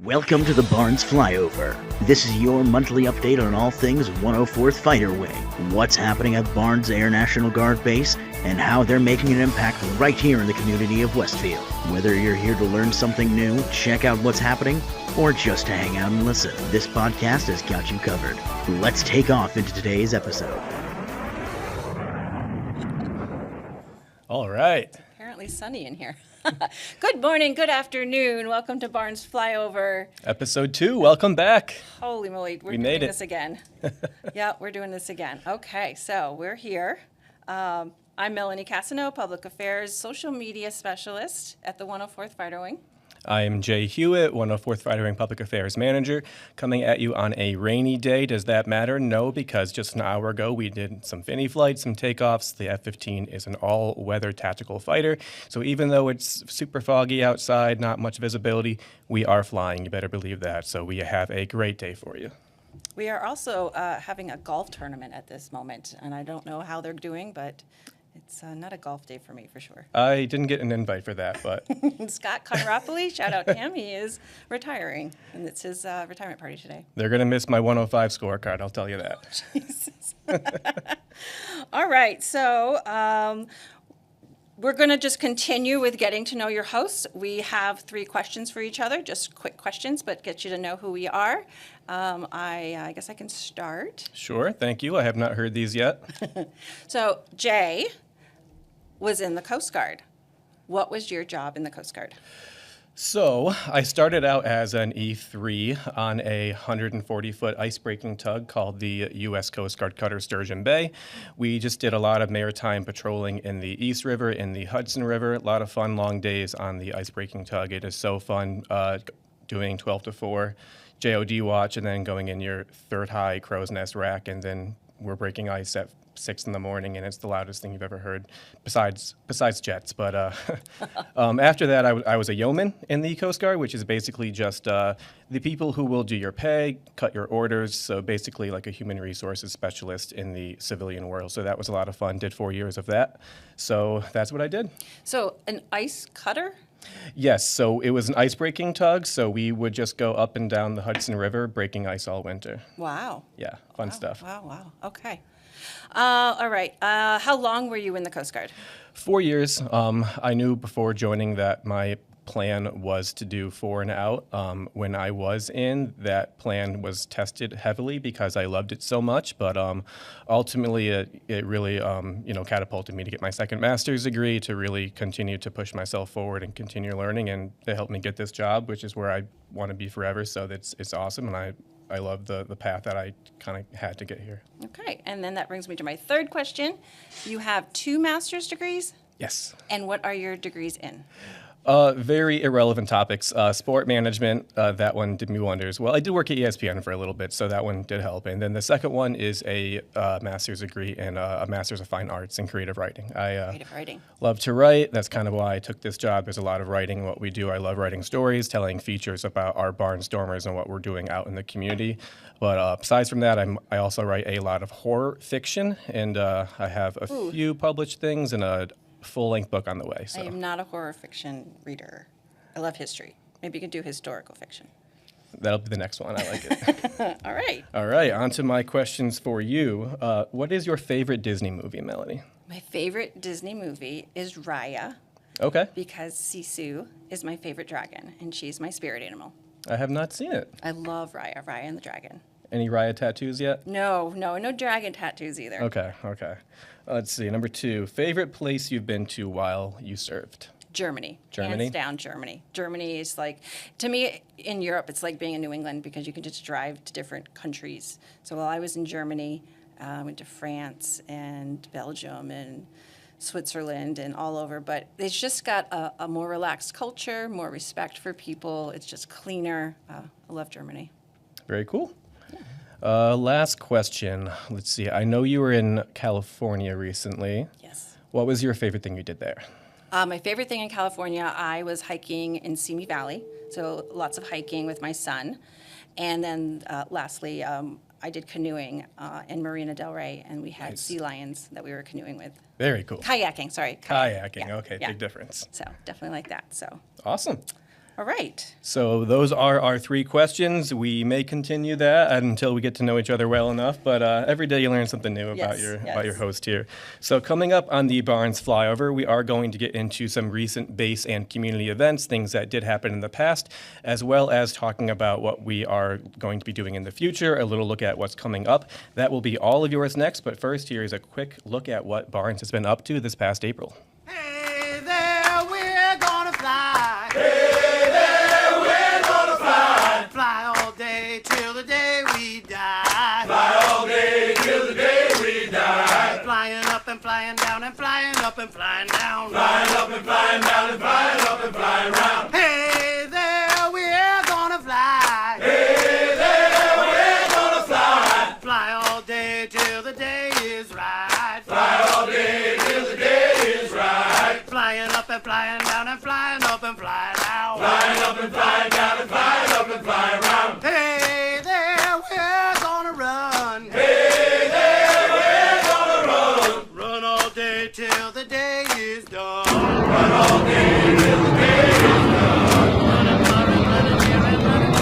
Welcome to the Barnes Flyover. This is your monthly update on all things 104th Fighter Wing, what's happening at Barnes Air National Guard Base, and how they're making an impact right here in the community of Westfield. Whether you're here to learn something new, check out what's happening, or just to hang out and listen, this podcast has got you covered. Let's take off into today's episode. All right. Apparently sunny in here. Good morning, good afternoon. Welcome to Barnes Flyover. Episode 2, welcome back. Holy moly, we're We doing made it. this again. Yeah, we're doing this again. Okay, so we're here. I'm Melanie Cassano, Public Affairs Social Media Specialist at the 104th Fighter Wing. I'm Jay Hewitt, 104th Fighter Wing Public Affairs Manager, coming at you on a rainy day. Does that matter? No, because just an hour ago we did some Finney flights, some takeoffs. The F-15 is an all-weather tactical fighter, so even though it's super foggy outside, not much visibility, we are flying. You better believe that. So we have a great day for you. We are also having a golf tournament at this moment, and I don't know how they're doing, but it's not a golf day for me, for sure. I didn't get an invite for that, but Scott Conropoli, shout out to him. He is retiring, and it's his retirement party today. they're going to miss my 105 scorecard, I'll tell you that. Jesus. All right, so we're going to just continue with getting to know your hosts. We have 3 questions for each other, just quick questions, but get you to know who we are. I guess I can start. Sure, thank you. I have not heard these yet. So Jay was in the Coast Guard. What was your job in the Coast Guard? So I started out as an E3 on a 140-foot ice-breaking tug called the U.S. Coast Guard Cutter Sturgeon Bay. We just did a lot of maritime patrolling in the East River, in the Hudson River. A lot of fun long days on the ice-breaking tug. It is so fun doing 12 to 4 JOD watch and then going in your third high crow's nest rack, and then we're breaking ice at 6 in the morning, and it's the loudest thing you've ever heard, besides jets. But after that, I was a yeoman in the Coast Guard, which is basically just the people who will do your pay, cut your orders, so basically like a human resources specialist in the civilian world. So that was a lot of fun, did 4 years of that. So that's what I did. So an ice cutter? Yes, so it was an ice-breaking tug, so we would just go up and down the Hudson River, breaking ice all winter. Wow. Yeah, fun stuff. Wow. Okay. All right. How long were you in the Coast Guard? 4 years. I knew before joining that my plan was to do 4 and out. When I was in, that plan was tested heavily because I loved it so much. But ultimately, it really catapulted me to get my second master's degree, to really continue to push myself forward and continue learning, and to help me get this job, which is where I want to be forever. So it's awesome, and I love the path that I kind of had to get here. Okay. And then that brings me to my third question. You have 2 master's degrees? Yes. And what are your degrees in? Very irrelevant topics. Sport management, that one did me wonders. Well, I did work at ESPN for a little bit, so that one did help. And then the second one is a master's degree in a master's of fine arts in creative writing. Creative writing. Love to write. That's kind of why I took this job. There's a lot of writing in what we do. I love writing stories, telling features about our barnstormers and what we're doing out in the community. But besides from that, I also write a lot of horror fiction, and I have a few published things and a full-length book on the way. So. I am not a horror fiction reader. I love history. Maybe you could do historical fiction. That'll be the next one. I like it. All right. All right, on to my questions for you. What is your favorite Disney movie, Melanie? My favorite Disney movie is Raya, Okay. because Sisu is my favorite dragon, and she's my spirit animal. I have not seen it. I love Raya and the dragon. Any Raya tattoos yet? No dragon tattoos either. Okay. Let's see. Number 2, favorite place you've been to while you served? Germany. Germany? Hands down, Germany. Germany is like, to me, in Europe, it's like being in New England because you can just drive to different countries. So while I was in Germany, I went to France and Belgium and Switzerland and all over, but it's just got a more relaxed culture, more respect for people. It's just cleaner. I love Germany. Very cool. Last question. Let's see. I know you were in California recently. Yes. What was your favorite thing you did there? My favorite thing in California, I was hiking in Simi Valley, so lots of hiking with my son. And then lastly, I did canoeing in Marina Del Rey, and we had sea lions that we were canoeing with. Very cool. Kayaking, sorry. Kayaking, Yeah, okay, yeah. big difference. So definitely like that. So Awesome. All right. So those are our 3 questions. We may continue that until we get to know each other well enough, but every day you learn something new about your host here. So coming up on the Barnes Flyover, we are going to get into some recent base and community events, things that did happen in the past, as well as talking about what we are going to be doing in the future, a little look at what's coming up. That will be all of yours next, but first here is a quick look at what Barnes has been up to this past April. Hey there, we're gonna fly. Hey there, we're gonna fly. Fly all day till the day we die. Fly all day till the day we die. Flying up and flying down and flying up and flying down. Flying up and flying down and flying up and flying round. Hey there, we're gonna fly. Hey there, we're gonna fly. Fly all day till the day is right. Fly all day till the day is right. Flying up and flying down and flying up and flying down. Flying up and flying down and flying up and flying round. Hey there, we're gonna run. Hey there, we're gonna run. Run all day till the day is done. Run all day till the day is done. Running far and running near and running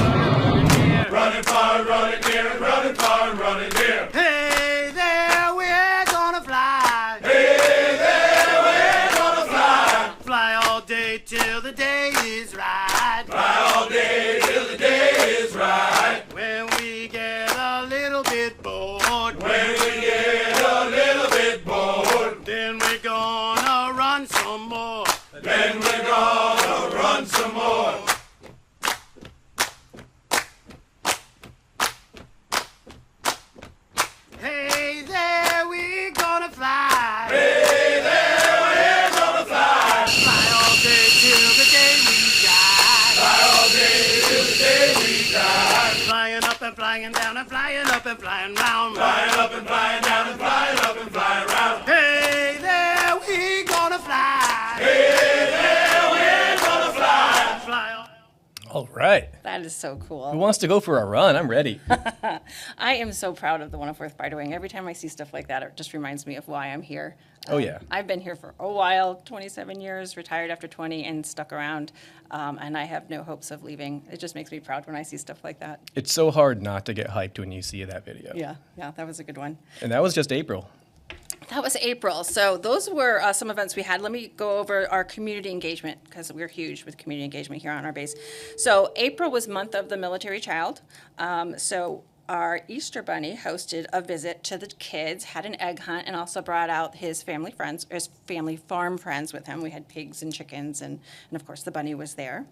near. Running far and running near and running far and running near. Hey there, we're gonna fly. Hey there, we're gonna fly. Fly all day till the day is right. Fly all day till the day is right. When we get a little bit bored, When we get a little bit bored, then we're gonna run some more. then we're gonna run some more. Hey there, we're gonna fly. Hey there, we're gonna fly. Fly all day till the day we die. Fly all day till the day we die. Flying up and flying down and flying up and flying round. Flying up and flying down and flying up and flying round. Hey there, we gonna fly. Hey there, we're gonna fly. Fly all All right. That is so Who cool. wants to go for a run? I'm ready. I am so proud of the 104th Fighter Wing. Every time I see stuff like that, it just reminds me of why I'm here. Oh, yeah. I've been here for a while, 27 years, retired after 20, and stuck around. And I have no hopes of leaving. It just makes me proud when I see stuff like that. It's so hard not to get hyped when you see that video. Yeah, that was a good one. And that was just April. That was April. So those were some events we had. Let me go over our community engagement because we're huge with community engagement here on our base. So April was Month of the Military Child. So our Easter Bunny hosted a visit to the kids, had an egg hunt, and also brought out his family friends, or his family farm friends with him. We had pigs and chickens, and of course the bunny was there.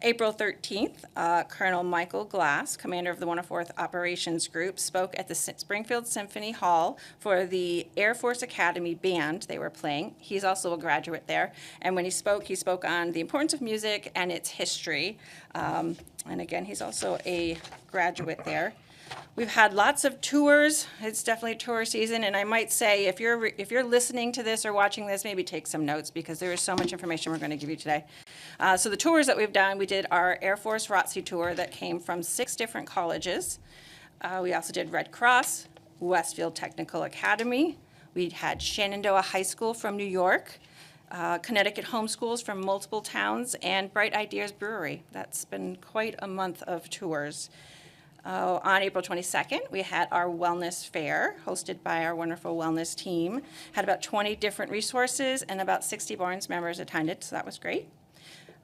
April 13th, Colonel Michael Glass, commander of the 104th Operations Group, spoke at the Springfield Symphony Hall for the Air Force Academy band they were playing. He's also a graduate there. And when he spoke on the importance of music and its history. And again, he's also a graduate there. We've had lots of tours. It's definitely tour season, and I might say if you're listening to this or watching this, maybe take some notes because there is so much information we're going to give you today. So the tours that we've done, we did our Air Force ROTC tour that came from 6 different colleges. We also did Red Cross, Westfield Technical Academy. We had Shenandoah High School from New York, Connecticut homeschools from multiple towns, and Bright Ideas Brewery. That's been quite a month of tours. On April 22nd, we had our wellness fair hosted by our wonderful wellness team. Had about 20 different resources and about 60 Barnes members attended, so that was great.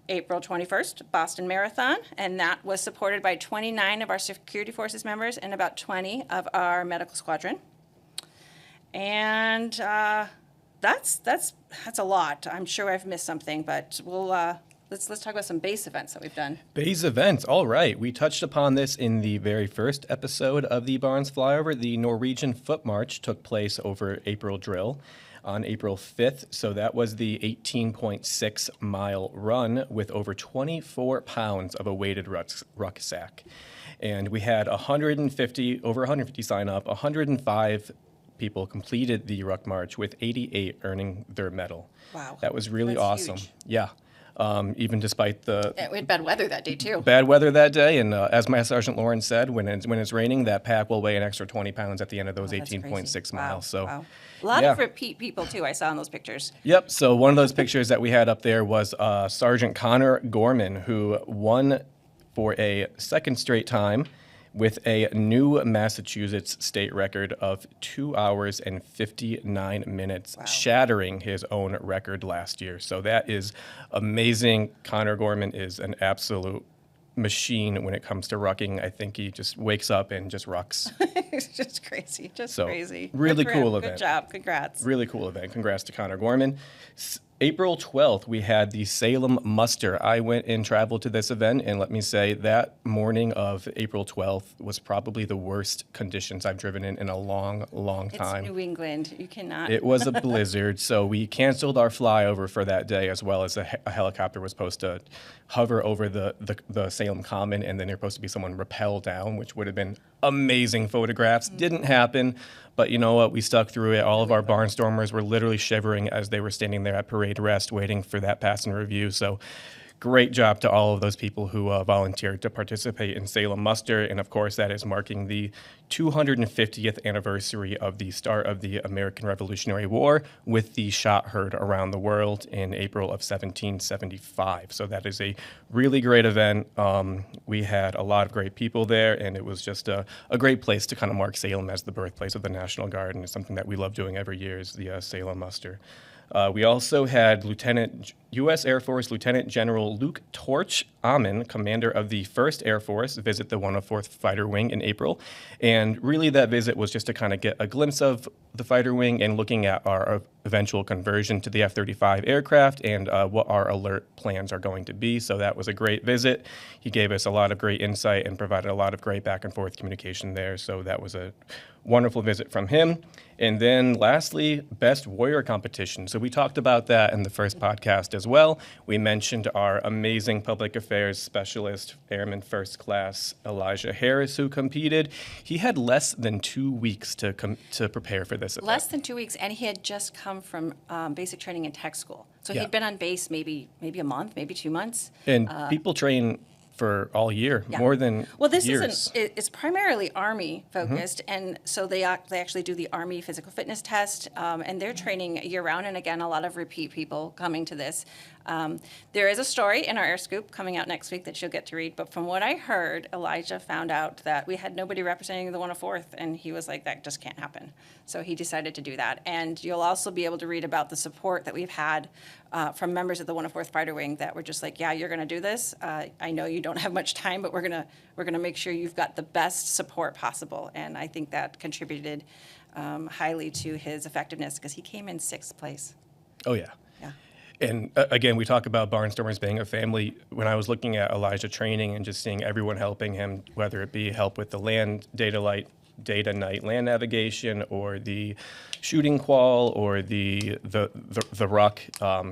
April 21st, Boston Marathon, and that was supported by 29 of our security forces members and about 20 of our medical squadron. And that's a lot. I'm sure I've missed something, but we'll let's talk about some base events that we've done. Base events, all right. We touched upon this in the very first episode of the Barnes Flyover. The Norwegian Foot March took place over April Drill on April 5th. So that was the 18.6 mile run with over 24 pounds of a weighted rucksack. And we had over 150 sign up, 105 people completed the Ruck March with 88 earning their medal. Wow. That was really That's awesome. huge. Yeah. even despite the We had bad weather that day, too. bad weather that day. And as my Sergeant Lauren said, when it's raining, that pack will weigh an extra 20 pounds at the end of those Oh, that's 18.6 crazy. miles. So. Wow. A lot Yeah. of repeat people, too, I saw in those pictures. Yep. So one of those pictures that we had up there was Sergeant Connor Gorman, who won for a second straight time with a new Massachusetts state record of 2 hours and 59 minutes, shattering his own record last year. So that is amazing. Connor Gorman is an absolute machine when it comes to rucking. I think he just wakes up and just rucks. It's just crazy. Just So, crazy. really Good for him. cool Good event. job. Congrats. Really cool event. Congrats to Connor Gorman. April 12th, we had the Salem Muster. I went and traveled to this event, and let me say that morning of April 12th was probably the worst conditions I've driven in a long, long time. It's New England. You cannot. It was a blizzard, so we canceled our flyover for that day, as well as a helicopter was supposed to hover over the Salem Common, and then there's supposed to be someone rappel down, which would have been amazing photographs. Didn't happen, but you know what? We stuck through it. All of our barnstormers were literally shivering as they were standing there at parade rest, waiting for that pass and review. So great job to all of those people who volunteered to participate in Salem Muster. And of course, that is marking the 250th anniversary of the start of the American Revolutionary War, with the shot heard around the world in April of 1775. So that is a really great event. We had a lot of great people there, and it was just a great place to kind of mark Salem as the birthplace of the National Guard. And it's something that we love doing every year, is the Salem Muster. We also had U.S. Air Force Lieutenant General Luke Torch Amen, commander of the 1st Air Force, visit the 104th Fighter Wing in April. And really that visit was just to kind of get a glimpse of the fighter wing and looking at our eventual conversion to the F-35 aircraft and what our alert plans are going to be. So that was a great visit. He gave us a lot of great insight and provided a lot of great back and forth communication there. So that was a wonderful visit from him. And then lastly, Best Warrior Competition. So we talked about that in the first podcast as well. We mentioned our amazing public affairs specialist, Airman First Class Elijah Harris, who competed. He had less than 2 weeks to prepare for this event. Less than 2 weeks, and he had just come from basic training in tech school. So Yeah. he'd been on base maybe a month, maybe 2 months. And people train for all year, more than this years. it's primarily Army focused, and so they actually do the Army physical fitness test, and they're training year round. And again, a lot of repeat people coming to this. There is a story in our Air Scoop coming out next week that you'll get to read. But from what I heard, Elijah found out that we had nobody representing the 104th, and he was like, that just can't happen. So he decided to do that. And you'll also be able to read about the support that we've had from members of the 104th Fighter Wing that were just like, yeah, you're going to do this. I know you don't have much time, but we're gonna make sure you've got the best support possible. And I think that contributed highly to his effectiveness, because he came in 6th place. Oh, yeah. Yeah. And again, we talk about barnstormers being a family. When I was looking at Elijah training and just seeing everyone helping him, whether it be help with the land data night land navigation, or the shooting qual, or the ruck,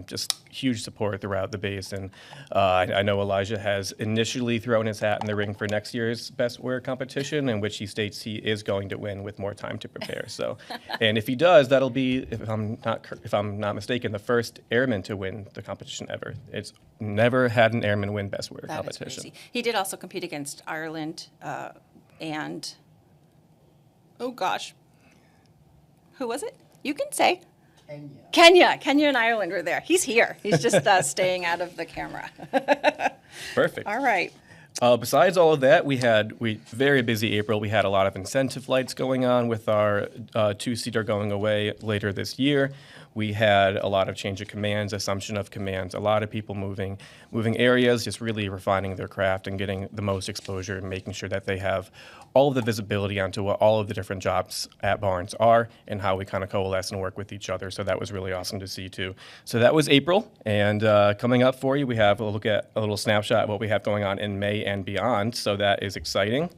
just huge support throughout the base. And I know Elijah has initially thrown his hat in the ring for next year's Best Warrior competition, in which he states he is going to win with more time to prepare. So, and if he does, that'll be, if I'm not mistaken, the first airman to win the competition ever. It's never had an airman win Best Warrior That is competition. crazy. He did also compete against Ireland and, oh gosh, who was it? You can say. Kenya and Ireland were there. He's here. He's just staying out of the camera. Perfect. All right. Besides all of that, we very busy April. We had a lot of incentive flights going on with our two-seater going away later this year. We had a lot of change of commands, assumption of commands, a lot of people moving areas, just really refining their craft and getting the most exposure and making sure that they have all of the visibility onto what all of the different jobs at Barnes are and how we kind of coalesce and work with each other. So that was really awesome to see too. So that was April, and coming up for you, we have a look at a little snapshot of what we have going on in May and beyond. So that is exciting.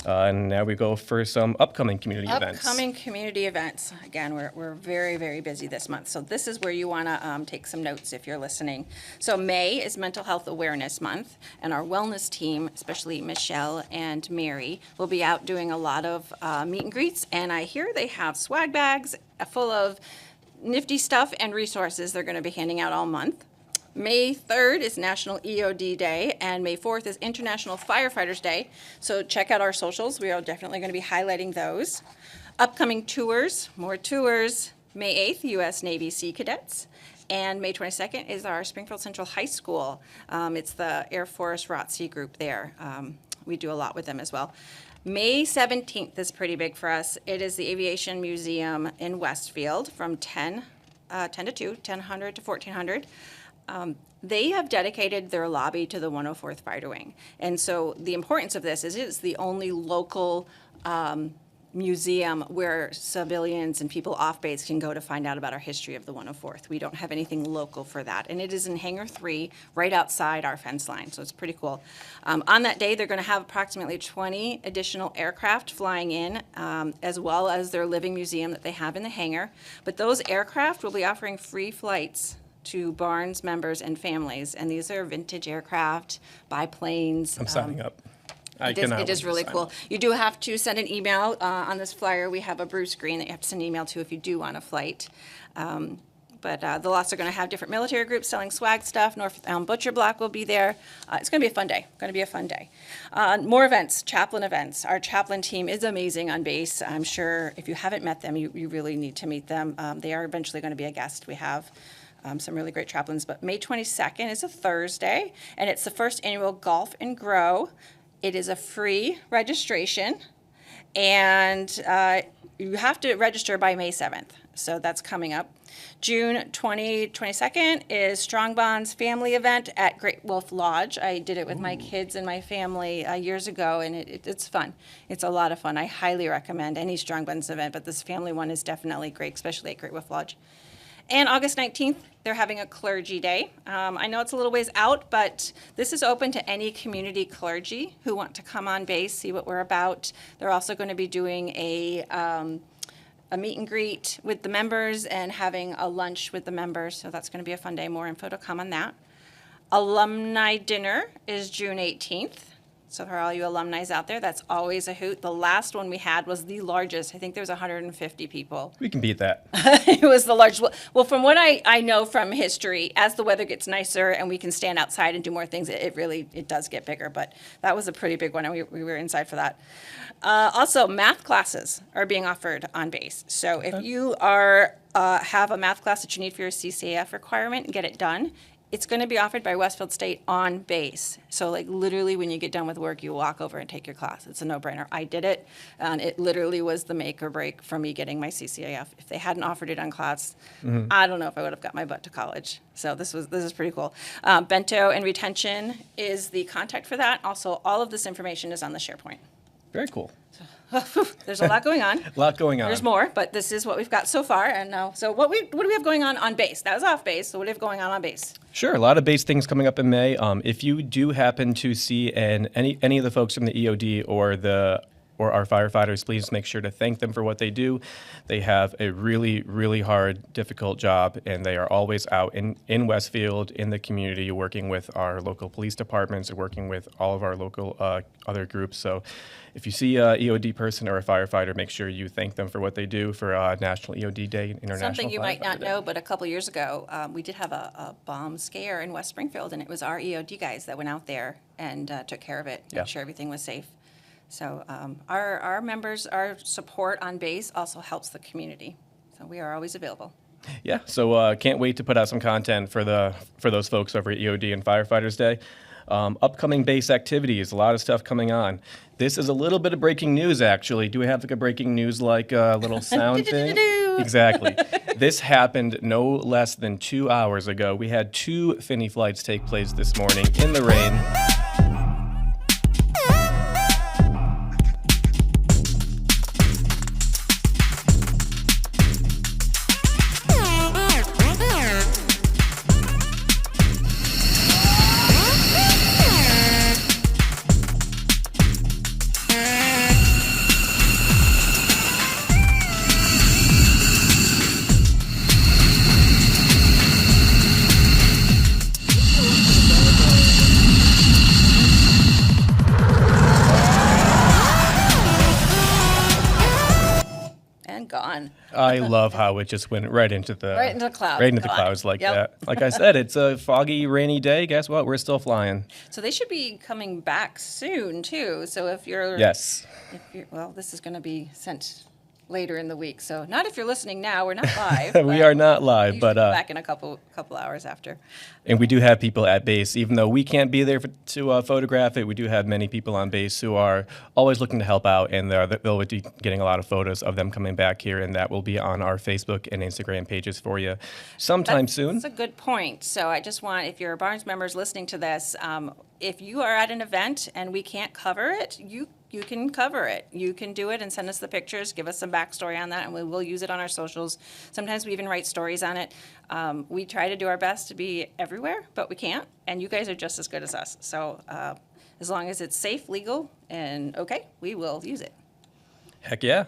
And now we go for some upcoming community events. Upcoming community events. Again, we're very, very busy this month. So this is where you want to take some notes if you're listening. So May is Mental Health Awareness Month, and our wellness team, especially Michelle and Mary, will be out doing a lot of meet and greets. And I hear they have swag bags full of nifty stuff and resources they're going to be handing out all month. May 3rd is National EOD Day, and May 4th is International Firefighters Day. So check out our socials. We are definitely going to be highlighting those. Upcoming tours, more tours. May 8th, U.S. Navy Sea Cadets. And May 22nd is our Springfield Central High School. It's the Air Force ROTC group there. We do a lot with them as well. May 17th is pretty big for us. It is the Aviation Museum in Westfield from 10 to 2, 1000 to 1400. They have dedicated their lobby to the 104th Fighter Wing. And so the importance of this is it's the only local museum where civilians and people off base can go to find out about our history of the 104th. We don't have anything local for that. And it is in Hangar 3, right outside our fence line, so it's pretty cool. On that day, they're going to have approximately 20 additional aircraft flying in, as well as their living museum that they have in the hangar. But those aircraft will be offering free flights to Barnes members and families. And these are vintage aircraft, biplanes. I'm signing up. It is really cool. You do have to send an email on this flyer. We have a Bruce Green that you have to send an email to if you do want a flight. But the lots are going to have different military groups selling swag stuff. North Butcher Block will be there. It's going to be a fun day. More events, chaplain events. Our chaplain team is amazing on base. I'm sure if you haven't met them, you really need to meet them. They are eventually going to be a guest. We have some really great chaplains. But May 22nd is a Thursday, and it's the first annual Golf and Grow. It is a free registration, and you have to register by May 7th, so that's coming up. June 22nd is Strong Bonds family event at Great Wolf Lodge. I did it with my kids and my family years ago, and it's fun. It's a lot of fun. I highly recommend any Strong Bonds event, but this family one is definitely great, especially at Great Wolf Lodge. And August 19th, they're having a clergy day. I know it's a little ways out, but this is open to any community clergy who want to come on base, see what we're about. They're also going to be doing a meet and greet with the members and having a lunch with the members. So that's going to be a fun day. More info to come on that. Alumni dinner is June 18th. So for all you alumni out there, that's always a hoot. The last one we had was the largest. I think there was 150 people. We can beat that. It was the largest. Well, from what I know from history, as the weather gets nicer and we can stand outside and do more things, it does get bigger. But that was a pretty big one, and we were inside for that. Also, math classes are being offered on base. So if you have a math class that you need for your CCAF requirement and get it done, it's going to be offered by Westfield State on base. So like literally when you get done with work, you walk over and take your class. It's a no-brainer. I did it, and it literally was the make or break for me getting my CCAF. If they hadn't offered it on class, I don't know if I would have got my butt to college. So this is pretty cool. Bento and retention is the contact for that. Also, all of this information is on the SharePoint. Very cool. There's a lot going on. A lot going on. There's more, but this is what we've got so far. And now, so what do we have going on base? That was off base. So what do we have going on base? Sure, a lot of base things coming up in May. If you do happen to see any of the folks from the EOD or our firefighters, please make sure to thank them for what they do. They have a really, really hard, difficult job, and they are always out in Westfield, in the community, working with our local police departments and working with all of our local other groups. So if you see an EOD person or a firefighter, make sure you thank them for what they do for National EOD Day, International Something you might not Firefighter Day. know, but a couple years ago, we did have a bomb scare in West Springfield, and it was our EOD guys that went out there and took care of it, Yeah. made sure everything was safe. So our members, our support on base also helps the community. So we are always available. Yeah, so can't wait to put out some content for those folks over at EOD and Firefighters Day. Upcoming base activities, a lot of stuff coming on. This is a little bit of breaking news, actually. Do we have like a breaking news little sound thing? Exactly. This happened no less than 2 hours ago. We had 2 Finney flights take place this morning in the rain. gone. I love how it just went right into the clouds. right into the Gone. clouds like Yep. that. Like I said, it's a foggy, rainy day. Guess what? We're still flying. So they should be coming back soon too. So if you're Yes. well, this is going to be sent later in the week. So not if you're listening now. We're not live. We but are not live, you but should be back in a couple hours after. and we do have people at base, even though we can't be there to photograph it. We do have many people on base who are always looking to help out, and they'll be getting a lot of photos of them coming back here, and that will be on our Facebook and Instagram pages for you sometime soon. That's a good point. So I just want, if you're Barnes members listening to this, if you are at an event and we can't cover it, you can cover it. You can do it and send us the pictures, give us some backstory on that, and we will use it on our socials. Sometimes we even write stories on it. We try to do our best to be everywhere, but we can't, and you guys are just as good as us. So as long as it's safe, legal, and okay, we will use it. Heck yeah.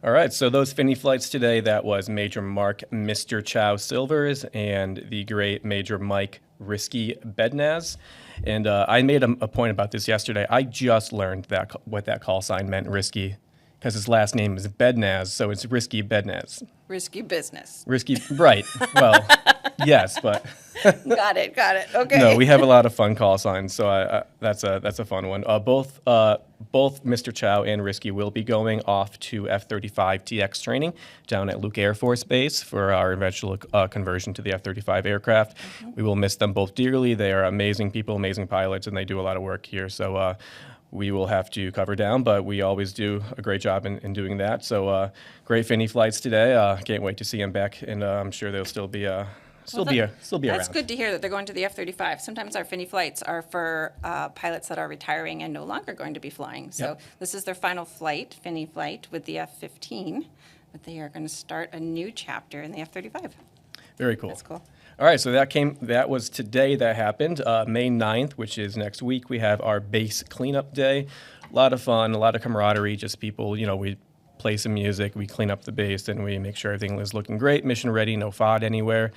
All right, so those Finney flights today, that was Major Mark Mr. Chow Silvers and the great Major Mike Risky Bednaz. And I made a point about this yesterday. I just learned what that call sign meant, Risky, because his last name is Bednaz, so it's Risky Bednaz. Risky business. Risky, right. Well, yes, but Got it. Okay. no, we have a lot of fun call signs, so that's a fun one. Both Mr. Chow and Risky will be going off to F-35 TX training down at Luke Air Force Base for our eventual conversion to the F-35 aircraft. We will miss them both dearly. They are amazing people, amazing pilots, and they do a lot of work here. So we will have to cover down, but we always do a great job in doing that. So great Finney flights today. Can't wait to see them back, and I'm sure they'll still be around. That's good to hear that they're going to the F-35. Sometimes our Finney flights are for pilots that are retiring and no longer going to be flying. So This is their final flight, Finney flight, with the F-15, but they are going to start a new chapter in the F-35. Very cool. That's cool. All right, so that was today that happened. May 9th, which is next week, we have our base cleanup day. A lot of fun, a lot of camaraderie, just people, we play some music, we clean up the base, and we make sure everything is looking great, mission ready, no FOD anywhere,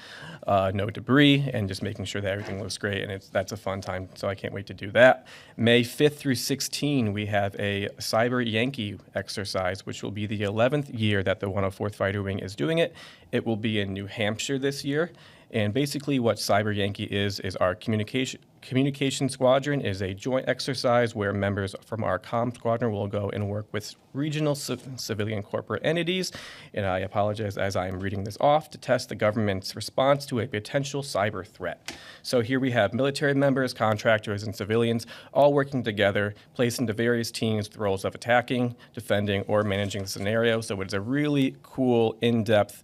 no debris, and just making sure that everything looks great, and that's a fun time, so I can't wait to do that. May 5th through 16th, we have a Cyber Yankee exercise, which will be the 11th year that the 104th Fighter Wing is doing it. It will be in New Hampshire this year, and basically what Cyber Yankee is our communication squadron is a joint exercise where members from our comm squadron will go and work with regional civilian corporate entities, and I apologize as I am reading this off, to test the government's response to a potential cyber threat. So here we have military members, contractors, and civilians all working together, placed into various teams with roles of attacking, defending, or managing the scenario. So it's a really cool, in-depth,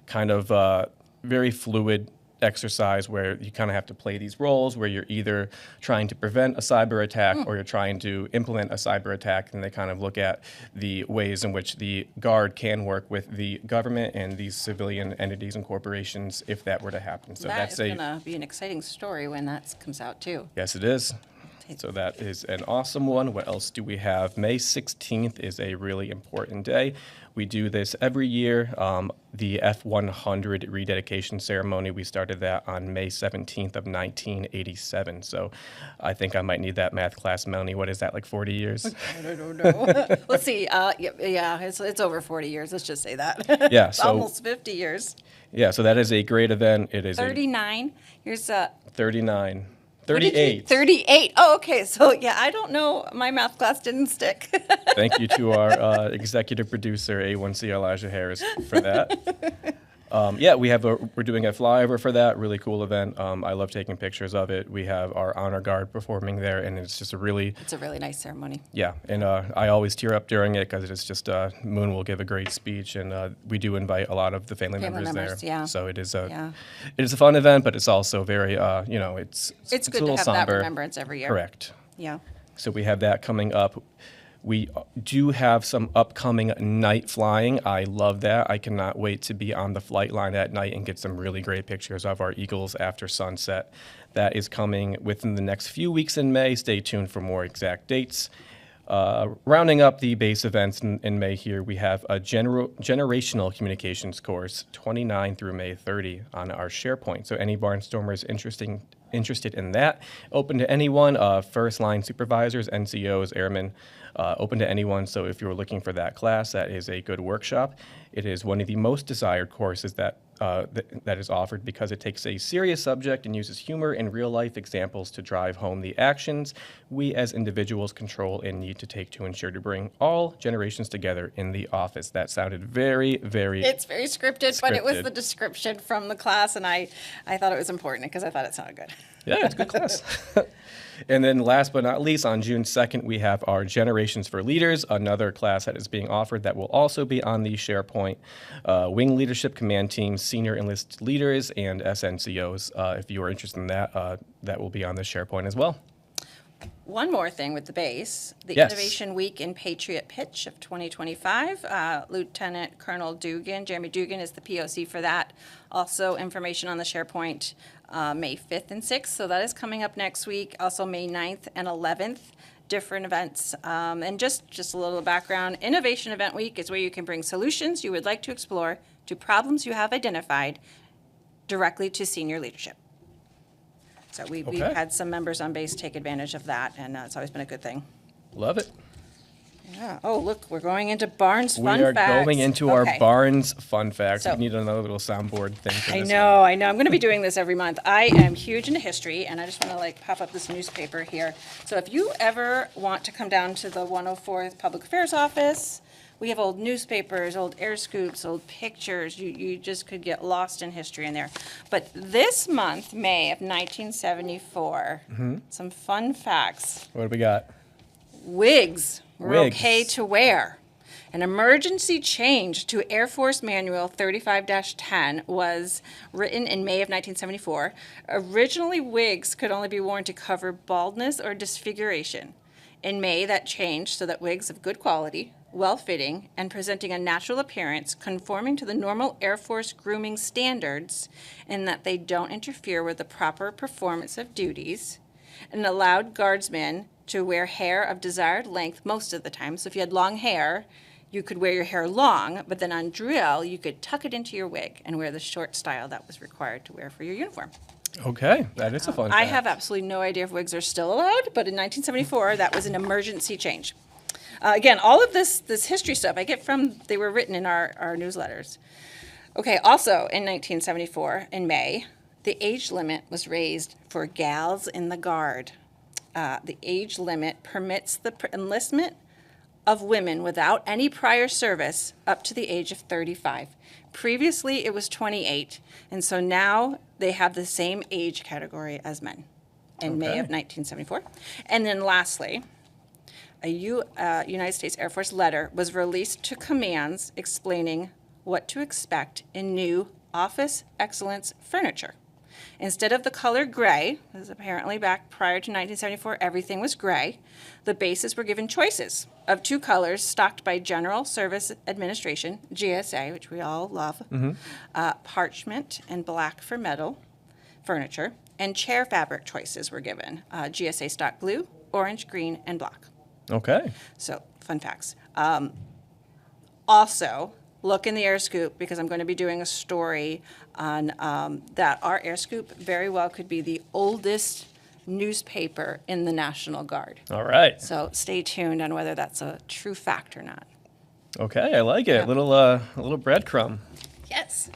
kind of very fluid exercise where you kind of have to play these roles where you're either trying to prevent a cyber attack or you're trying to implement a cyber attack, and they kind of look at the ways in which the Guard can work with the government and these civilian entities and corporations if that were to happen. So That's going to be an exciting story when that comes out, too. Yes, it is. So that is an awesome one. What else do we have? May 16th is a really important day. We do this every year. The F-100 rededication ceremony, we started that on May 17th of 1987. So I think I might need that math class, Melanie. What is that, like 40 years? I don't know. Let's see. Yeah, it's over 40 years. Let's just say that. Yeah, It's so almost 50 years. Yeah, so that is a great event. It is 39. Here's 39. what did you- 38. 38. Oh, okay. So, yeah, I don't know. My math class didn't stick. Thank you to our executive producer, A1C Elijah Harris, for that. We're doing a flyover for that, really cool event. I love taking pictures of it. We have our honor guard performing there, and it's just It's a really nice ceremony. yeah, and I always tear up during it because it's just Moon will give a great speech, and we do invite a lot of the family members there. Yeah. So it is Yeah. a fun event, but it's also very it's It's a good to little have somber. that remembrance every year. Correct. Yeah. So we have that coming up. We do have some upcoming night flying. I love that. I cannot wait to be on the flight line at night and get some really great pictures of our Eagles after sunset. That is coming within the next few weeks in May. Stay tuned for more exact dates. Rounding up the base events in May here, we have a generational communications course, 29 through May 30 on our SharePoint. So any Barnstormers interested in that. Open to anyone, first line supervisors, NCOs, airmen, open to anyone. So if you're looking for that class, that is a good workshop. It is one of the most desired courses that is offered because it takes a serious subject and uses humor and real life examples to drive home the actions we as individuals control and need to take to ensure to bring all generations together in the office. That sounded very, very It's very scripted, but it was the description from the class, and I thought it was important because I thought it sounded good. Yeah, it's a good class. And then last but not least, on June 2nd, we have our Generations for Leaders, another class that is being offered that will also be on the SharePoint. Wing Leadership Command Teams, Senior Enlisted Leaders, and SNCOs. If you are interested in that, that will be on the SharePoint as well. One more thing with the base, the Yes. Innovation Week in Patriot Pitch of 2025. Lieutenant Colonel Dugan, Jeremy Dugan is the POC for that. Also information on the SharePoint, May 5th and 6th, so that is coming up next week. Also May 9th and 11th, different events. And just a little background, Innovation Event Week is where you can bring solutions you would like to explore to problems you have identified directly to senior leadership. So we've Okay. had some members on base take advantage of that, and it's always been a good thing. Love it. Yeah. Oh, look, we're going into Barnes We Fun are Facts. going into Okay. our Barnes Fun Facts. So- We need another little soundboard thing for I this know. I'm going to be doing this every month. I am huge into history, and I just want to pop up this newspaper here. So if you ever want to come down to the 104th Public Affairs Office, we have old newspapers, old air scoops, old pictures. You just could get lost in history in there. But this month, May of 1974, some fun facts. What do we got? Wigs were Wigs. okay to wear. An emergency change to Air Force Manual 35-10 was written in May of 1974. Originally, wigs could only be worn to cover baldness or disfiguration. In May, that changed so that wigs of good quality, well-fitting, and presenting a natural appearance conforming to the normal Air Force grooming standards in that they don't interfere with the proper performance of duties, and allowed guardsmen to wear hair of desired length most of the time. So if you had long hair, you could wear your hair long, but then on drill, you could tuck it into your wig and wear the short style that was required to wear for your uniform. Okay, that is a fun I fact. have absolutely no idea if wigs are still allowed, but in 1974, that was an emergency change. Again, all of this history stuff I get from, they were written in our newsletters. Okay, also in 1974, in May, the age limit was raised for gals in the Guard. The age limit permits the enlistment of women without any prior service up to the age of 35. Previously, it was 28, and so now they have the same age category as men in May of 1974. And then lastly, a United States Air Force letter was released to commands explaining what to expect in new office excellence furniture. Instead of the color gray, because apparently back prior to 1974 everything was gray, the bases were given choices of two colors stocked by General Service Administration, GSA, which we all love, parchment and black for metal furniture, and chair fabric choices were given, GSA stock blue, orange, green, and black. Okay. So, fun facts. Also, look in the air scoop because I'm going to be doing a story on that our air scoop very well could be the oldest newspaper in the National Guard. All right. So stay tuned on whether that's a true fact or not. Okay, I like it. Yeah. A little breadcrumb. Yes.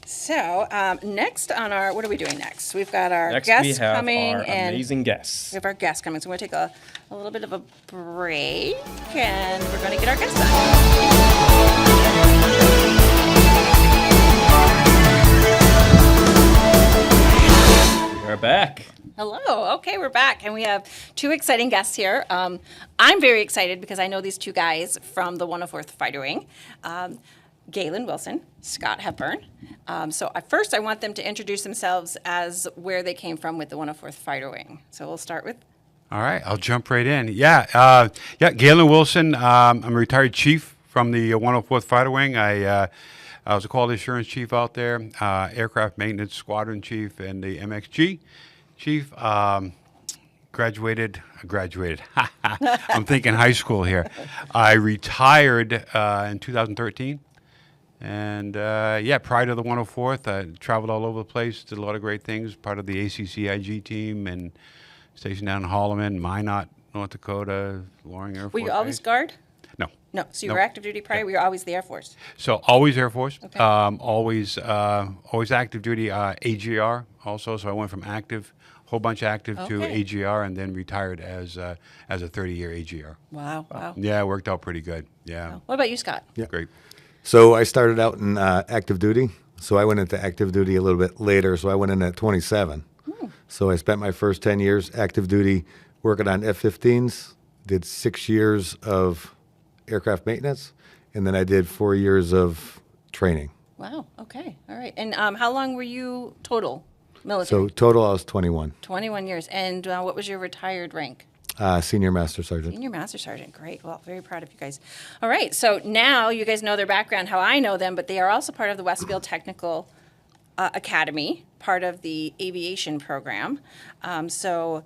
So next on our, what are we doing next? We've got our Next, guests we have coming our and amazing guests. we have our guests coming. So we're going to take a little bit of a break and we're going to get our guests on. We're back. Hello. Okay, we're back, and we have two exciting guests here. I'm very excited because I know these two guys from the 104th Fighter Wing, Galen Wilson, Scott Hepburn. So first, I want them to introduce themselves as where they came from with the 104th Fighter Wing. So we'll start with. All right, I'll jump right in. Yeah, Galen Wilson. I'm a retired chief from the 104th Fighter Wing. I was a quality assurance chief out there, aircraft maintenance squadron chief, and the MXG chief. Graduated. I'm thinking high school here. I retired in 2013, And prior to the 104th, I traveled all over the place, did a lot of great things, part of the ACCIG team, and stationed down in Holloman, Minot, North Dakota, Loring Air Force Were you always Base. Guard? No. No. So you Nope. were active duty prior? Were you always the Air Force? So always Air Force, Okay. always active duty, AGR also. So I went from active, whole bunch active to Okay. AGR, and then retired as a 30-year AGR. Wow. Wow. Yeah, it worked out pretty good. Yeah, What about you, Scott? great. So I started out in active duty. So I went into active duty a little bit later. So I went in at 27. So I spent my first 10 years active duty working on F-15s, did 6 years of aircraft maintenance, and then I did 4 years of training. Wow. Okay. All right. And how long were you total military? So total I was 21, 21 years. And what was your retired rank? senior master sergeant. Senior Master Sergeant. Great. Well, very proud of you guys. All right. So now you guys know their background, how I know them, but they are also part of the Westfield Technical Academy, part of the aviation program. So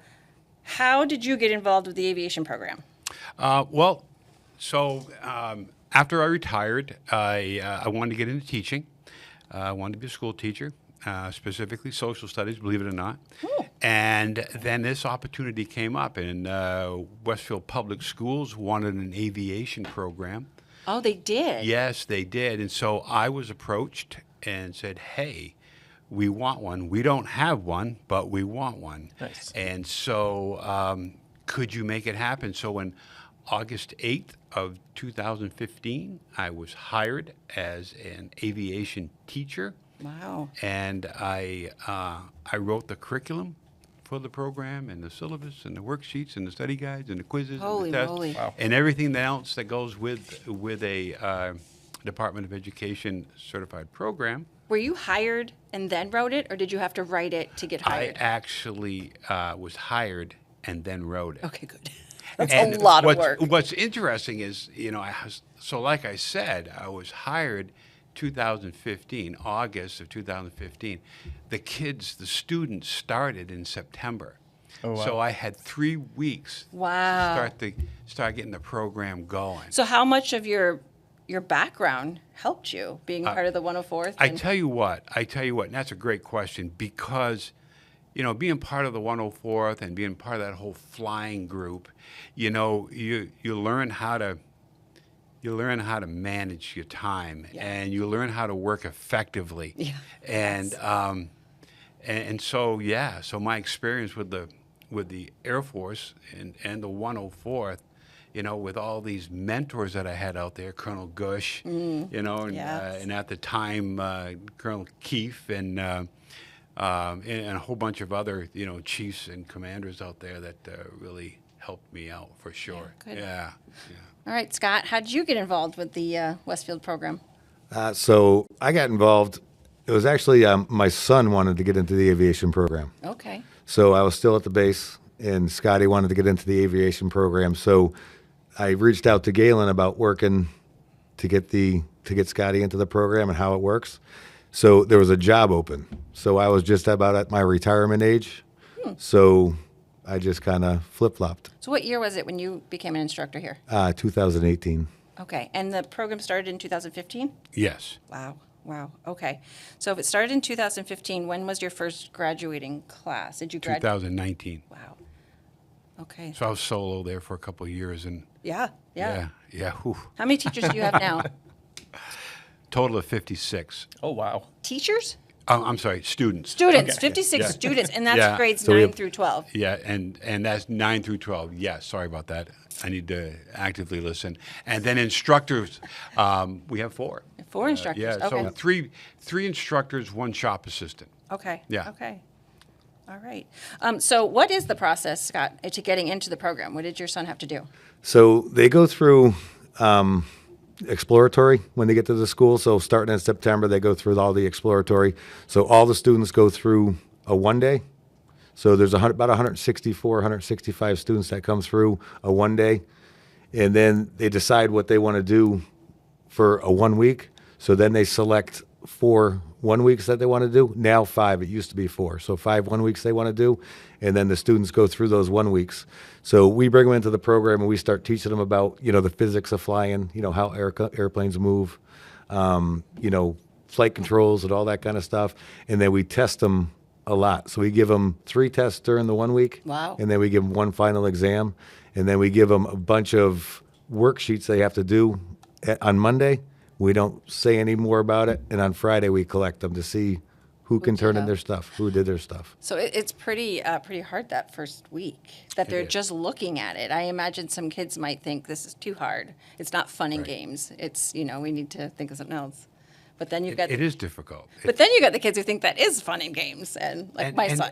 how did you get involved with the aviation program? After I retired, I wanted to get into teaching. I wanted to be a school teacher, specifically social studies, believe it or not. And then this opportunity came up, and Westfield Public Schools wanted an aviation program. Oh, they did? Yes, they did. And so I was approached and said, hey, we want one. We don't have one, but we want one. Nice. And so could you make it happen? So on August 8th of 2015, I was hired as an aviation teacher. Wow. And I wrote the curriculum for the program and the syllabus and the worksheets and the study guides and the quizzes Holy and the tests moly. Wow. and everything else that goes with a Department of Education certified program. Were you hired and then wrote it, or did you have to write it to get hired? I actually was hired and then wrote it. Okay, good. That's And a lot of work. What's interesting is, like I said, I was hired 2015, August of 2015. The students started in September. Oh, wow. So I had 3 weeks Wow. to start getting the program going. So how much of your background helped you being part of the 104th? I tell you what, and that's a great question because, being part of the 104th and being part of that whole flying group, you learn how to manage your time and you learn how to work effectively. Yeah. And so my experience with the Air Force and the 104th, with all these mentors that I had out there, Colonel Gush, Yes. and at the time Colonel Keefe and a whole bunch of other chiefs and commanders out there that really helped me out for sure. good. Yeah. All right, Scott, how did you get involved with the Westfield program? So I got involved. It was actually my son wanted to get into the aviation program. Okay. So I was still at the base, and Scotty wanted to get into the aviation program. So I reached out to Galen about working to get Scotty into the program and how it works. So there was a job open. So I was just about at my retirement age. So I just kind of flip-flopped. So what year was it when you became an instructor here? 2018. Okay, and the program started in 2015? Yes. Wow. Okay. So if it started in 2015, when was your first graduating class? Did you graduate? 2019. Wow. Okay. So I was solo there for a couple of years, and Yeah. whew. How many teachers do you have now? Total of 56. Oh, wow. Teachers? I'm sorry, students. Students, Okay. 56 Yeah. students, and that's Yeah. grades So we 9 have- through 12. Yeah, and that's 9 through 12. Yes, sorry about that. I need to actively listen. And then instructors, we have 4. 4 instructors. Yeah, Okay. so three instructors, 1 shop assistant. Okay. Yeah. Okay. All right. So what is the process, Scott, to getting into the program? What did your son have to do? So they go through exploratory when they get to the school. So starting in September, they go through all the exploratory. So all the students go through a 1-day. So there's about 164, 165 students that come through a 1-day. And then they decide what they want to do for a 1 week. So then they select 4 1 weeks that they want to do. Now 5. It used to be 4. So 5 1 weeks they want to do. And then the students go through those 1 weeks. So we bring them into the program and we start teaching them about, the physics of flying, how airplanes move, flight controls and all that kind of stuff. And then we test them a lot. So we give them 3 tests during the 1 week. Wow. And then we give them 1 final exam. And then we give them a bunch of worksheets they have to do on Monday. We don't say any more about it. And on Friday, we collect them to see who can turn in their stuff, who did their stuff. So it's pretty hard that first week that they're just looking at it. I imagine some kids might think this is too hard. It's not fun and games. It's, we need to think of something else. But then you've got It is difficult. But then you got the kids who think that is fun and games, and like my son.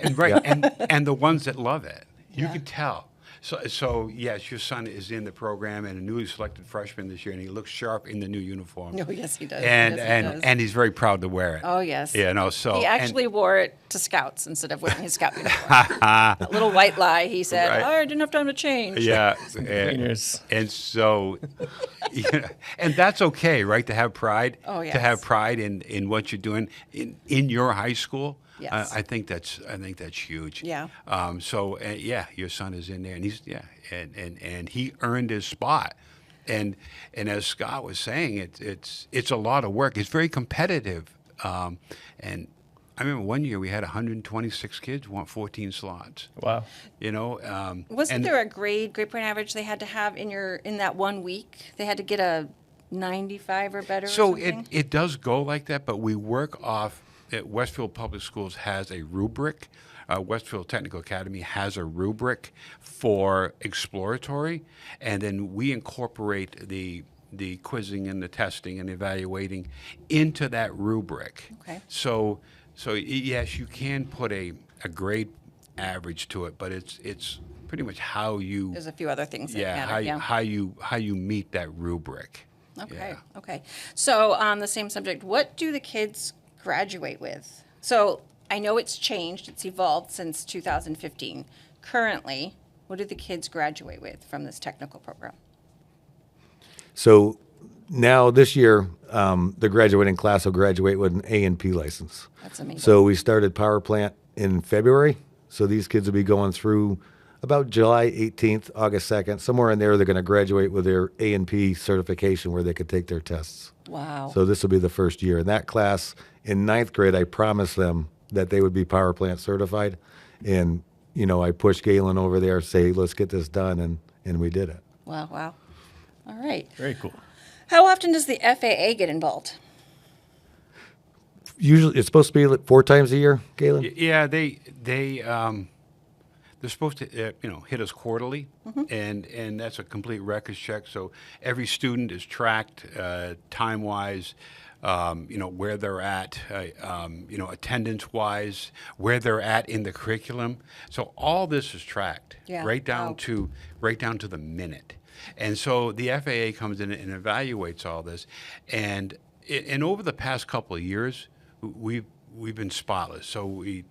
And the ones that love it, you Yeah. can tell. So yes, your son is in the program and a newly selected freshman this year, and he looks sharp in the new uniform. Oh, yes, he does. And Yes, he does. and he's very proud to wear it. Oh, yes. So He actually wore it to scouts instead of wearing his scout uniform. A little white lie. He said, Right. "Oh, I didn't have time to change." Yeah, Cleaners. and so, and that's okay, right? To have pride. Oh, To have yes. pride in what you're doing in your high school. Yes. I think that's huge. Yeah. Your son is in there, and and he earned his spot. And as Scott was saying, it's a lot of work. It's very competitive. And I remember one year we had 126 kids want 14 slots. Wow. Wasn't there a grade point average they had to have in that 1 week? They had to get a 95 or better. So or something? it does go like that, but we work off. Westfield Public Schools has a rubric. Westfield Technical Academy has a rubric for exploratory, and then we incorporate the quizzing and the testing and evaluating into that rubric. Okay. So yes, you can put a grade average to it, but it's pretty much how you There's a few other things that matter. how you meet that rubric. Okay. Yeah. Okay. So on the same subject, what do the kids graduate with? So I know it's changed, it's evolved since 2015. Currently, what do the kids graduate with from this technical program? So now this year, the graduating class will graduate with an A&P license. That's amazing. So we started power plant in February. So these kids will be going through about July 18th, August 2nd, somewhere in there. They're going to graduate with their A&P certification where they could take their tests. Wow. So this will be the first year. In that class, in 9th grade, I promised them that they would be power plant certified. And, I pushed Galen over there, say, let's get this done. And we did it. Wow. All right. Very cool. How often does the FAA get involved? Usually, it's supposed to be like 4 times a year, Galen? Yeah, they're supposed to hit us quarterly, and that's a complete records check. So every student is tracked time wise. Where they're at, attendance wise, where they're at in the curriculum. So all this is tracked right down to the minute. And so the FAA comes in and evaluates all this. And over the past couple of years, we've been spotless. So we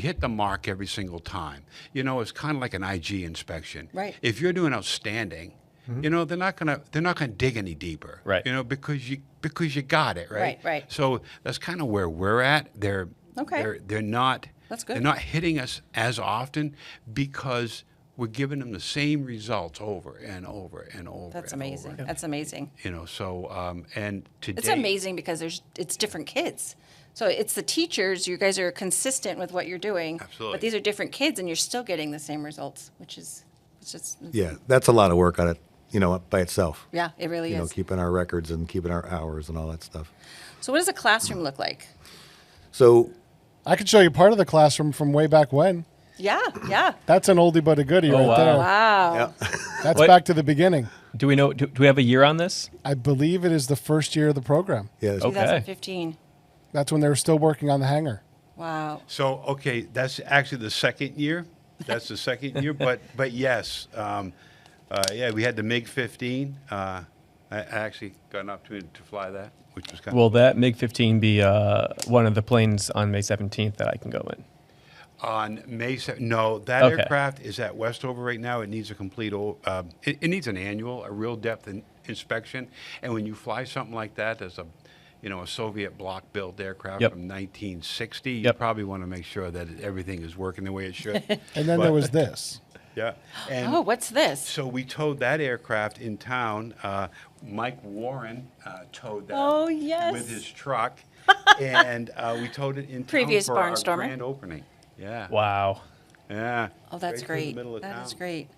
hit the mark every single time. It's kind of like an IG inspection. Right. If you're doing outstanding, they're not gonna dig any deeper. Right. Because you got it, right? Right. So that's kind of where we're at. They're not That's good. They're not hitting us as often because we're giving them the same results over and over and over. That's and amazing. over. That's amazing. And today It's amazing because it's different kids. So it's the teachers, you guys are consistent with what you're doing. Absolutely. But these are different kids and you're still getting the same results, which is, it's just, Yeah, that's a lot of work on it, by itself. yeah, it really is. Keeping our records and keeping our hours and all that stuff. So what does a classroom look like? So I could show you part of the classroom from way back when. Yeah. That's an oldie but a goodie right wow. there. Wow. That's What- back to the beginning. Do we know? Do we have a year on this? I believe it is the first year of the program. yeah, Okay. 2015. That's when they were still working on the hangar. Wow. So okay, that's actually the second year. That's the second year, but yes, we had the MiG-15. I actually got an opportunity to fly that, which was kind Will that MiG-15 be one of the planes on May 17th that I can go in? on May 7th. No, that Okay. aircraft is at Westover right now. It needs a complete. It needs an annual, a real depth inspection. And when you fly something like that, there's a a Soviet block-built aircraft Yep. from 1960, you Yep. probably want to make sure that everything is working the way it should. And then there was this. Yeah. And Oh, what's this? so we towed that aircraft in town. Mike Warren towed that Oh, yes. with his truck, and we towed it in Previous town for our Barnstormer. grand opening. Yeah. Wow. Yeah. Oh, that's Right through the great. middle of That is town. great.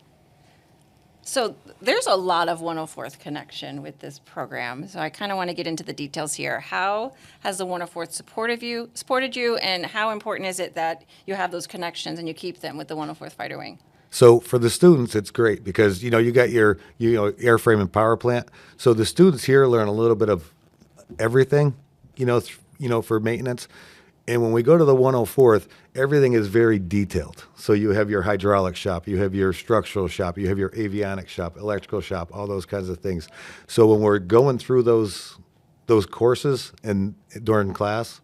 So there's a lot of 104th connection with this program. So I kind of want to get into the details here. How has the 104th supported you, and how important is it that you have those connections and you keep them with the 104th Fighter Wing? So for the students, it's great because you got your airframe and power plant. So the students here learn a little bit of everything, for maintenance. And when we go to the 104th, everything is very detailed. So you have your hydraulic shop, you have your structural shop, you have your avionics shop, electrical shop, all those kinds of things. So when we're going through those courses and during class,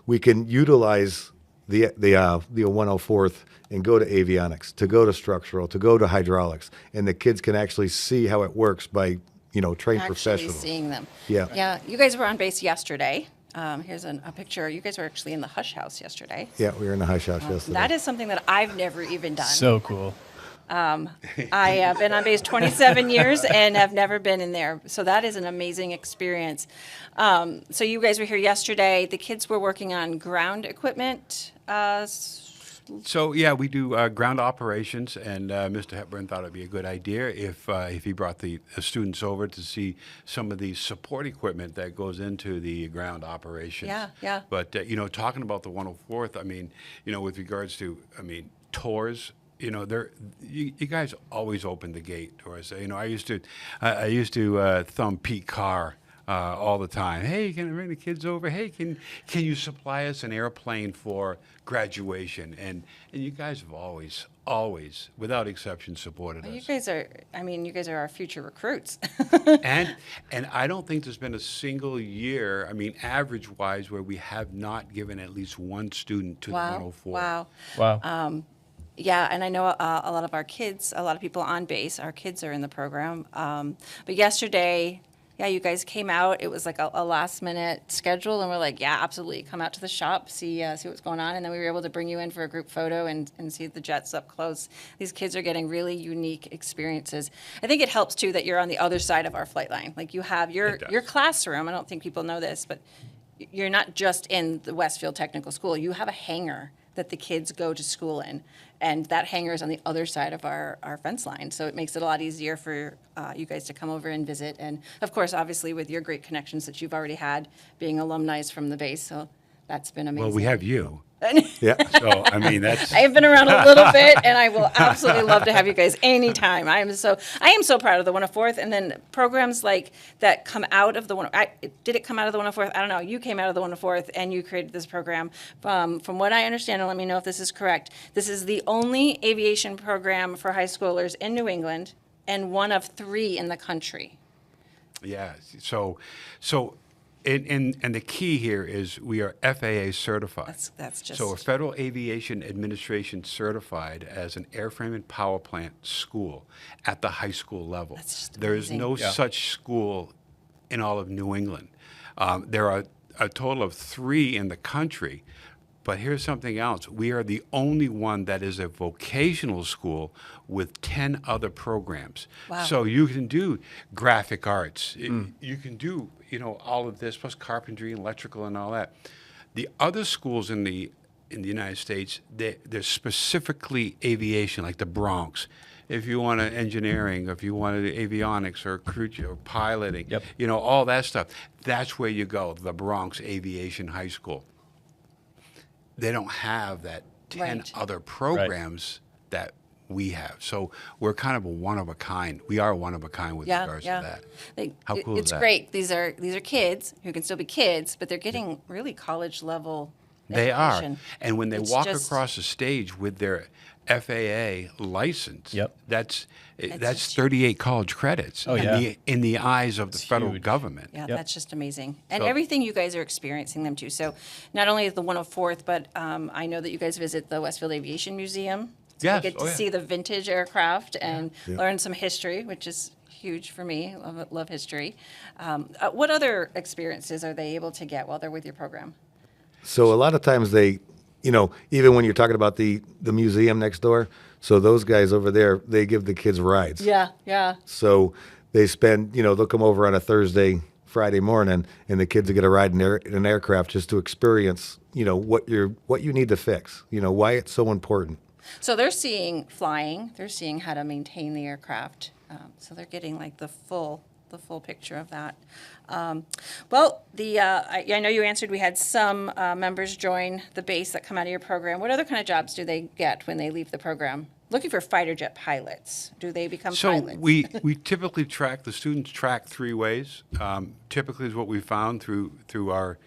we can utilize the 104th and go to avionics, to go to structural, to go to hydraulics, and the kids can actually see how it works by trained Actually professionals. seeing them. Yeah. Yeah. You guys were on base yesterday. Here's a picture. You guys were actually in the Hush House yesterday. Yeah, we were in the hush house yesterday. That is something that I've never even done. So cool. I have been on base 27 years and have never been in there. So that is an amazing experience. So you guys were here yesterday. The kids were working on ground equipment. So yeah, we do ground operations, and Mr. Hepburn thought it'd be a good idea if he brought the students over to see some of the support equipment that goes into the ground operations. Yeah, yeah. But talking about the 104th, I mean, with regards to, tours. You guys always open the gate doors. I used to thumb Pete Carr all the time. Hey, can I bring the kids over? Hey, can you supply us an airplane for graduation? And you guys have always, without exception, supported You us. guys are our future recruits. and I don't think there's been a single year, average-wise, where we have not given at least one student to the 104. Wow. Wow. Yeah, and I know a lot of our kids, a lot of people on base, our kids are in the program. But yesterday, yeah, you guys came out. It was like a last-minute schedule, and we're like, yeah, absolutely, come out to the shop, see what's going on. And then we were able to bring you in for a group photo and see the jets up close. These kids are getting really unique experiences. I think it helps, too, that you're on the other side of our flight line. Like, you have your classroom. I don't think people know this, but you're not just in the Westfield Technical School. You have a hangar that the kids go to school in, and that hangar is on the other side of our fence line, so it makes it a lot easier for you guys to come over and visit, and of course, obviously, with your great connections that you've already had, being alumni from the base, so that's been amazing. Well, we have you. Yeah. So, that's... I have been around a little bit, and I will absolutely love to have you guys anytime. I am so proud of the 104th, and then programs like that come out of the did it come out of the 104th? I don't know. You came out of the 104th, and you created this program. From what I understand, and let me know if this is correct, this is the only aviation program for high schoolers in New England, and one of 3 in the country. Yeah. And the key here is we are FAA certified. That's just So a Federal Aviation Administration certified as an airframe and power plant school at the high school level. That's just There is amazing. no Yeah. such school in all of New England. There are a total of 3 in the country. But here's something else. We are the only one that is a vocational school with 10 other programs. Wow. So you can do graphic arts. You can do, all of this, plus carpentry and electrical and all that. The other schools in the United States, they're specifically aviation, like the Bronx. If you want engineering, if you want avionics or crew or piloting, Yep. All that stuff, that's where you go, the Bronx Aviation High School. They don't have that 10 Right. other programs that we have. So we're kind of a one of a kind. We are one of a kind with regards to that. How cool is It's that? great. These are kids who can still be kids, but they're getting really college level They are. education. And when they It's walk just- across the stage with their FAA license, Yep. that's just- 38 college credits Oh, yeah. in the eyes of the federal huge. government. Yeah, Yep. that's just amazing. And So- everything you guys are experiencing them too. So not only the 104th, but I know that you guys visit the Westfield Aviation Museum. So Yes. you get to Oh, yeah. see the vintage aircraft and learn some history, which is huge for me. Love history. What other experiences are they able to get while they're with your program? So a lot of times they, even when you're talking about the museum next door, so those guys over there, they give the kids rides. Yeah. So they spend, they'll come over on a Thursday, Friday morning, and the kids will get a ride in an aircraft just to experience, what you need to fix, why it's so important. So they're seeing flying. They're seeing how to maintain the aircraft. So they're getting like the full picture of that. I know you answered. We had some members join the base that come out of your program. What other kind of jobs do they get when they leave the program? Looking for fighter jet pilots. Do they become pilots? So we typically the students track 3 ways. Typically is what we found through our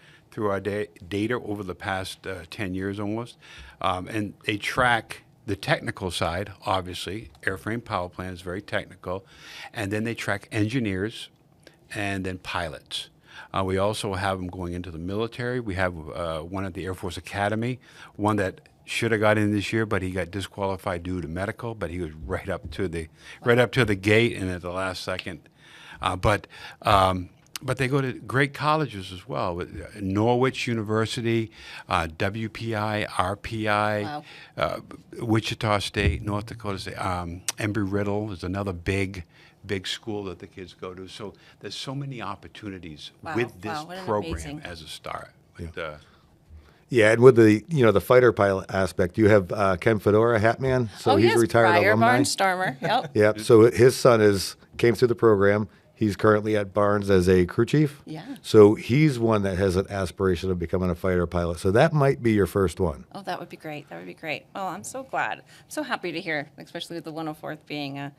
data over the past 10 years almost. And they track the technical side, obviously. Airframe power plant is very technical. And then they track engineers and then pilots. We also have them going into the military. We have one at the Air Force Academy, one that should have got in this year, but he got disqualified due to medical. But he was right up to the gate and at the last second. But they go to great colleges as well. With Norwich University, WPI, RPI, Wow. Wichita State, North Dakota State, Embry-Riddle is another big school that the kids go to. So there's so many opportunities Wow. with this Wow, what an program amazing- as a start. But, Yeah, and with the fighter pilot aspect, you have Ken Fedora, Hatman. So he's yes, retired prior alumni. Barnes Stormer. Yep. Yep. So his son came through the program. He's currently at Barnes as a crew chief. Yeah. So he's one that has an aspiration of becoming a fighter pilot. So that might be your first one. Oh, that would be great. That would be great. Oh, I'm so glad. I'm so happy to hear, especially with the 104th being a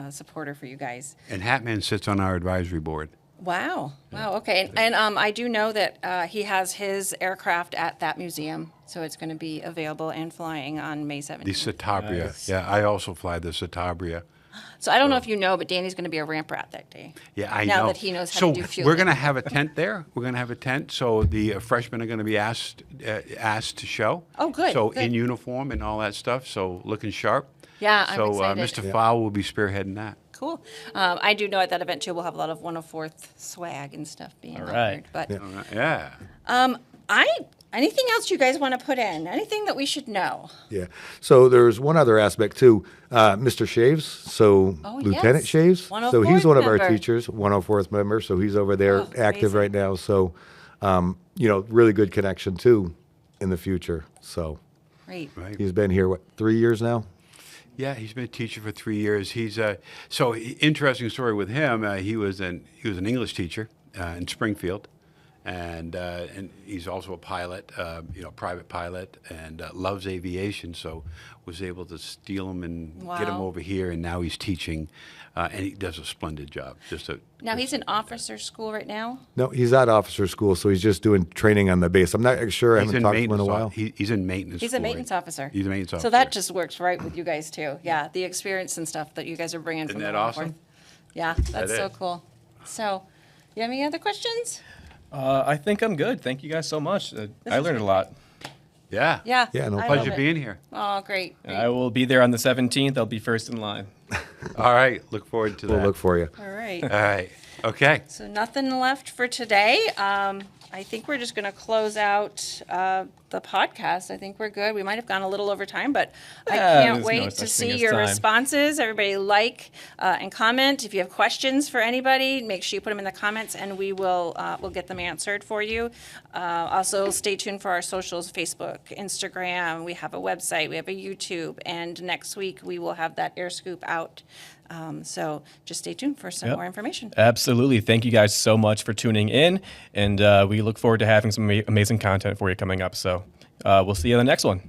supporter for you guys. and Hatman sits on our advisory board. Wow. Wow. Okay. And I do know that he has his aircraft at that museum, so it's going to be available and flying on May 17th. The Citabria. Nice. Yeah, I also fly the Citabria. So I don't know if you know, but Danny's going to be a ramp rat that day. Yeah, I know. Now that he knows how so to do fueling. we're going to have a tent there. We're going to have a tent. So the freshmen are going to be asked to show. Oh, good, So good. in uniform and all that stuff. So looking sharp. Yeah, I'm so excited. Mr. Fowle will be spearheading that. Cool. I do know at that event too, we'll have a lot of 104th swag and stuff being All offered. right. But Yeah. anything else you guys want to put in? Anything that we should know? Yeah. So there's one other aspect too. Mr. Shaves, so Oh, Lieutenant yes. Shaves. So 104th he's one of our member. teachers, 104th member. So he's over there Oh, active amazing. right now. So, really good connection too in the future. So Great. Right. he's been here, 3 years now? Yeah, he's been a teacher for 3 years. He's interesting story with him. He was an English teacher in Springfield, and he's also a pilot, private pilot, and loves aviation. So was able to steal him and get him Wow. over here, and now he's teaching, and he does a splendid job. Now he's in officer school right now. No, he's at officer school, so he's just doing training on the base. I'm not sure. I He's haven't in talked to him in a maintenance. while. He's in maintenance. He's a school, maintenance right? officer. He's a maintenance officer. So that just works right with you guys too. Yeah, the experience and stuff that you guys are bringing from Isn't that the 104th. awesome? Yeah, that's so is. cool. So, you have any other questions? I think I'm good. Thank you guys so much. I learned a lot. Yeah. Yeah. Yeah, no I problem. love Pleasure it. being here. Oh, great. great. I will be there on the 17th. I'll be first in line. All right. Look forward to We'll that. look for you. All right. All right. Okay. So nothing left for today. I think we're just going to close out the podcast. I think we're good. We might have gone a little over time, but I can't there's no wait such to thing see as your time. responses. Everybody like and comment. If you have questions for anybody, make sure you put them in the comments, and we will we'll get them answered for you. Also, stay tuned for our socials: Facebook, Instagram. We have a website. We have a YouTube, and next week we will have that air scoop out. So just stay tuned for some Yep. more information. Absolutely. Thank you guys so much for tuning in. And we look forward to having some amazing content for you coming up. So we'll see you in the next one.